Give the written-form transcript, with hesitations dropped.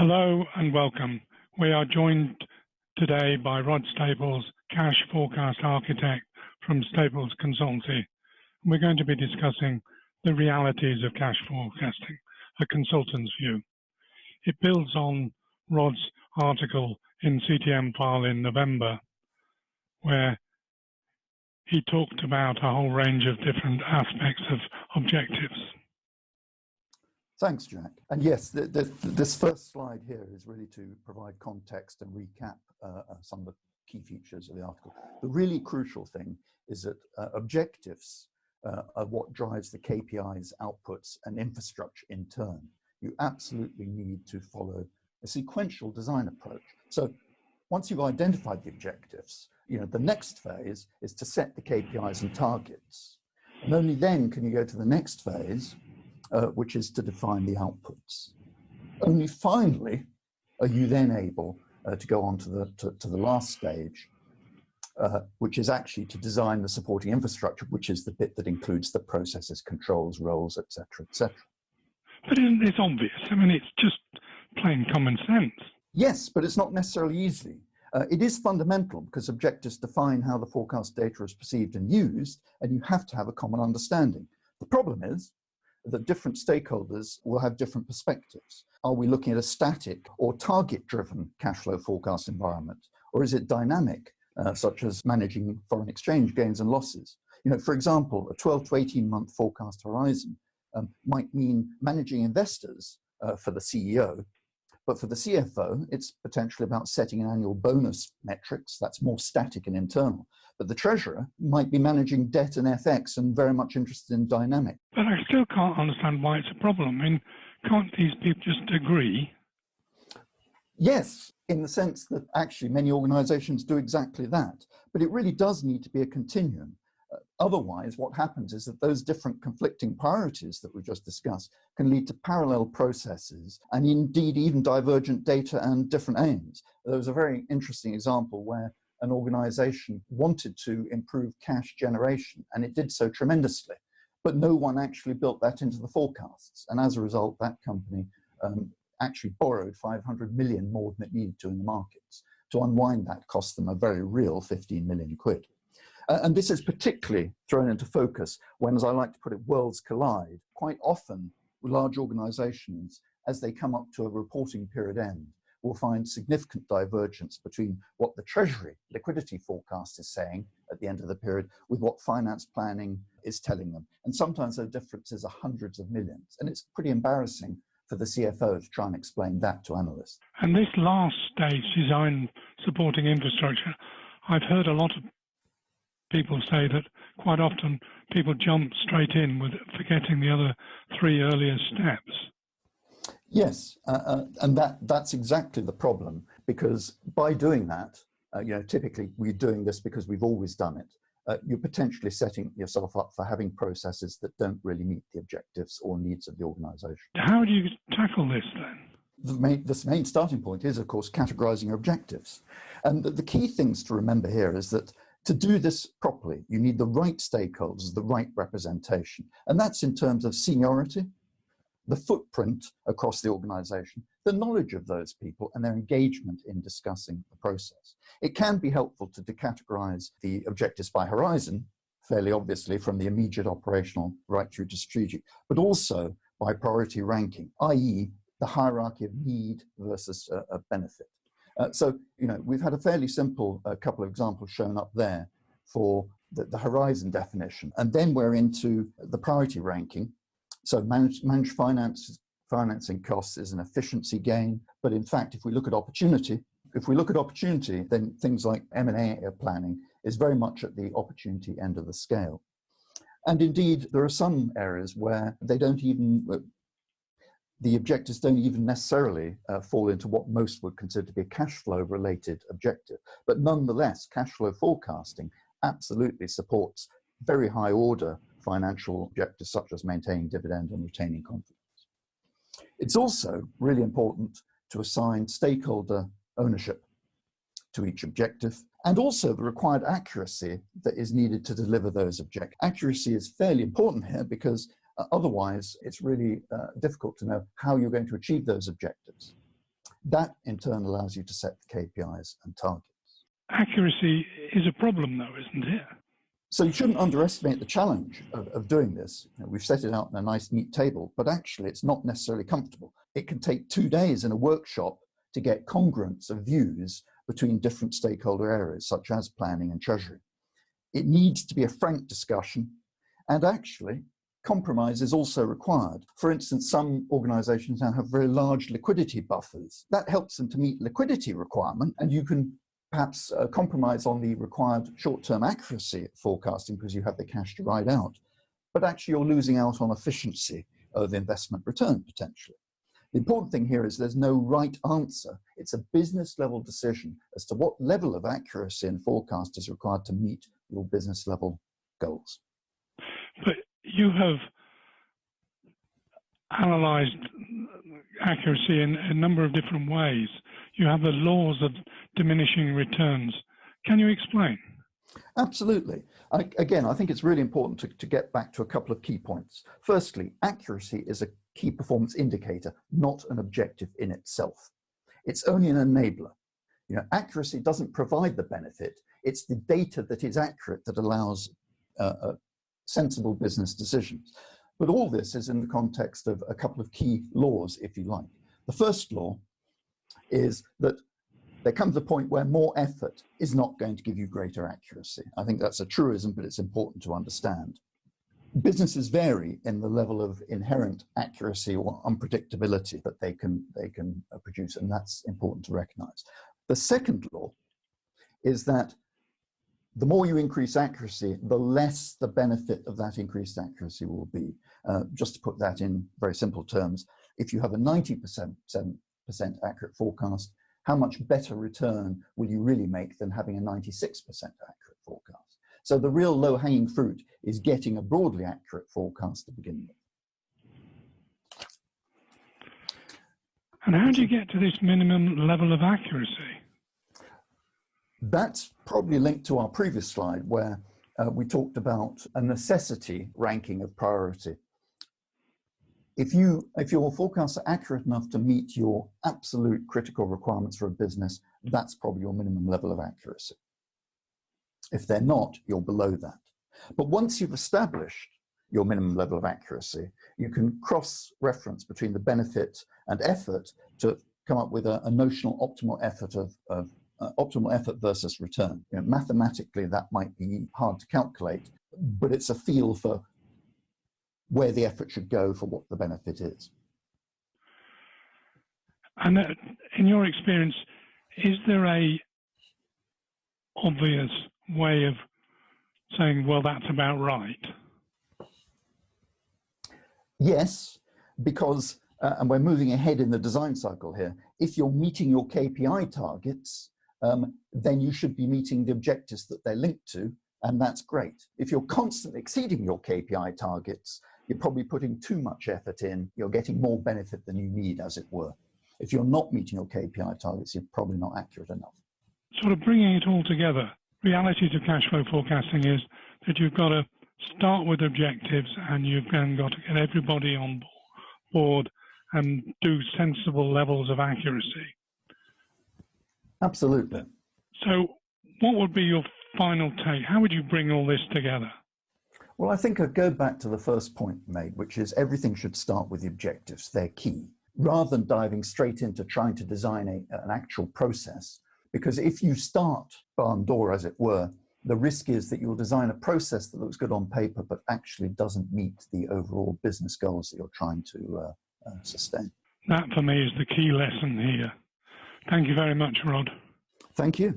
Hello and welcome. We are joined today by Rod Staples, Cash Forecast Architect from Staples Consultancy. We're going to be discussing the realities of cash forecasting, a consultant's view. It builds on Rod's article in CTMfile in November, where he talked about a whole range of different aspects of objectives. Thanks, Jack. And yes, this first slide here is really to provide context and recap some of the key features of the article. The really crucial thing is that objectives are what drives the KPIs, outputs, and infrastructure in turn. You absolutely need to follow a sequential design approach. So once you've identified the objectives, the next phase is to set the KPIs and targets. And only then can you go to the next phase, which is to define the outputs. Only finally are you then able to go on to the last stage, which is actually to design the supporting infrastructure, which is the bit that includes the processes, controls, roles, etc., etc. But isn't this obvious? I mean, it's just plain common sense. Yes, but it's not necessarily easy. It is fundamental because objectives define how the forecast data is perceived and used, and you have to have a common understanding. The problem is that different stakeholders will have different perspectives. Are we looking at a static or target-driven cash flow forecast environment? Or is it dynamic, such as managing foreign exchange gains and losses? For example, a 12 to 18-month forecast horizon might mean managing investors for the CEO, but for the CFO, it's potentially about setting an annual bonus metrics. That's more static and internal. But the treasurer might be managing debt and FX and very much interested in dynamic. But I still can't understand why it's a problem. I mean, can't these people just agree? Yes, in the sense that actually many organizations do exactly that. But it really does need to be a continuum. Otherwise, what happens is that those different conflicting priorities that we just discussed can lead to parallel processes and indeed even divergent data and different aims. There was a very interesting example where an organization wanted to improve cash generation, and it did so tremendously, but no one actually built that into the forecasts. And as a result, that company actually borrowed 500 million more than it needed to in the markets. To unwind that cost them a very real 15 million quid. And this is particularly thrown into focus when, as I like to put it, worlds collide. Quite often, large organizations, as they come up to a reporting period end, will find significant divergence between what the Treasury liquidity forecast is saying at the end of the period with what finance planning is telling them. And sometimes those differences are hundreds of millions. And it's pretty embarrassing for the CFO to try and explain that to analysts. And this last stage, design supporting infrastructure, I've heard a lot of people say that quite often people jump straight in with forgetting the other three earlier steps. Yes, and that's exactly the problem, because by doing that, typically we're doing this because we've always done it. You're potentially setting yourself up for having processes that don't really meet the objectives or needs of the organization. How do you tackle this then? The main starting point is, of course, categorizing your objectives. And the key things to remember here is that to do this properly, you need the right stakeholders, the right representation. And that's in terms of seniority, the footprint across the organization, the knowledge of those people, and their engagement in discussing the process. It can be helpful to decategorize the objectives by horizon, fairly obviously from the immediate operational right through to strategic, but also by priority ranking, i.e. the hierarchy of need versus a benefit. So, we've had a fairly simple couple of examples shown up there for the horizon definition. And then we're into the priority ranking. So managed financing costs is an efficiency gain. But in fact, if we look at opportunity, then things like M&A planning is very much at the opportunity end of the scale. And indeed, there are some areas where the objectives don't even necessarily fall into what most would consider to be a cash flow related objective. But nonetheless, cash flow forecasting absolutely supports very high order financial objectives such as maintaining dividend and retaining confidence. It's also really important to assign stakeholder ownership to each objective, and also the required accuracy that is needed to deliver those objectives. Accuracy is fairly important here because otherwise, it's really difficult to know how you're going to achieve those objectives. That in turn allows you to set the KPIs and targets. Accuracy is a problem though, isn't it? So you shouldn't underestimate the challenge of doing this. We've set it out in a nice, neat table, but actually it's not necessarily comfortable. It can take 2 days in a workshop to get congruence of views between different stakeholder areas, such as planning and treasury. It needs to be a frank discussion, and actually compromise is also required. For instance, some organizations now have very large liquidity buffers. That helps them to meet liquidity requirement, and you can perhaps compromise on the required short-term accuracy forecasting because you have the cash to ride out. But actually you're losing out on efficiency of investment return potentially. The important thing here is there's no right answer. It's a business level decision as to what level of accuracy and forecast is required to meet your business level goals. But you have analyzed accuracy in a number of different ways. You have the laws of diminishing returns. Can you explain? Absolutely. Again, I think it's really important to get back to a couple of key points. Firstly, accuracy is a key performance indicator, not an objective in itself. It's only an enabler. Accuracy doesn't provide the benefit. It's the data that is accurate that allows sensible business decisions. But all this is in the context of a couple of key laws, if you like. The first law is that there comes a point where more effort is not going to give you greater accuracy. I think that's a truism, but it's important to understand. Businesses vary in the level of inherent accuracy or unpredictability that they can produce, and that's important to recognize. The second law is that the more you increase accuracy, the less the benefit of that increased accuracy will be. Just to put that in very simple terms, if you have a 90% accurate forecast, how much better return will you really make than having a 96% accurate forecast? So the real low-hanging fruit is getting a broadly accurate forecast to begin with. And how do you get to this minimum level of accuracy? That's probably linked to our previous slide where we talked about a necessity ranking of priority. If your forecasts are accurate enough to meet your absolute critical requirements for a business, that's probably your minimum level of accuracy. If they're not, you're below that. But once you've established your minimum level of accuracy, you can cross-reference between the benefit and effort to come up with a notional optimal effort of optimal effort versus return. Mathematically, that might be hard to calculate, but it's a feel for where the effort should go for what the benefit is. And in your experience, is there a obvious way of saying, well, that's about right? Yes, because, and we're moving ahead in the design cycle here, if you're meeting your KPI targets, then you should be meeting the objectives that they're linked to, and that's great. If you're constantly exceeding your KPI targets, you're probably putting too much effort in, you're getting more benefit than you need, as it were. If you're not meeting your KPI targets, you're probably not accurate enough. Sort of bringing it all together, realities of cash flow forecasting is that you've got to start with objectives and you've then got to get everybody on board and do sensible levels of accuracy. Absolutely. So what would be your final take? How would you bring all this together? Well, I think I'd go back to the first point made, which is everything should start with the objectives. They're key, rather than diving straight into trying to design an actual process. Because if you start barn door, as it were, the risk is that you'll design a process that looks good on paper, but actually doesn't meet the overall business goals that you're trying to sustain. That, for me, is the key lesson here. Thank you very much, Rod. Thank you.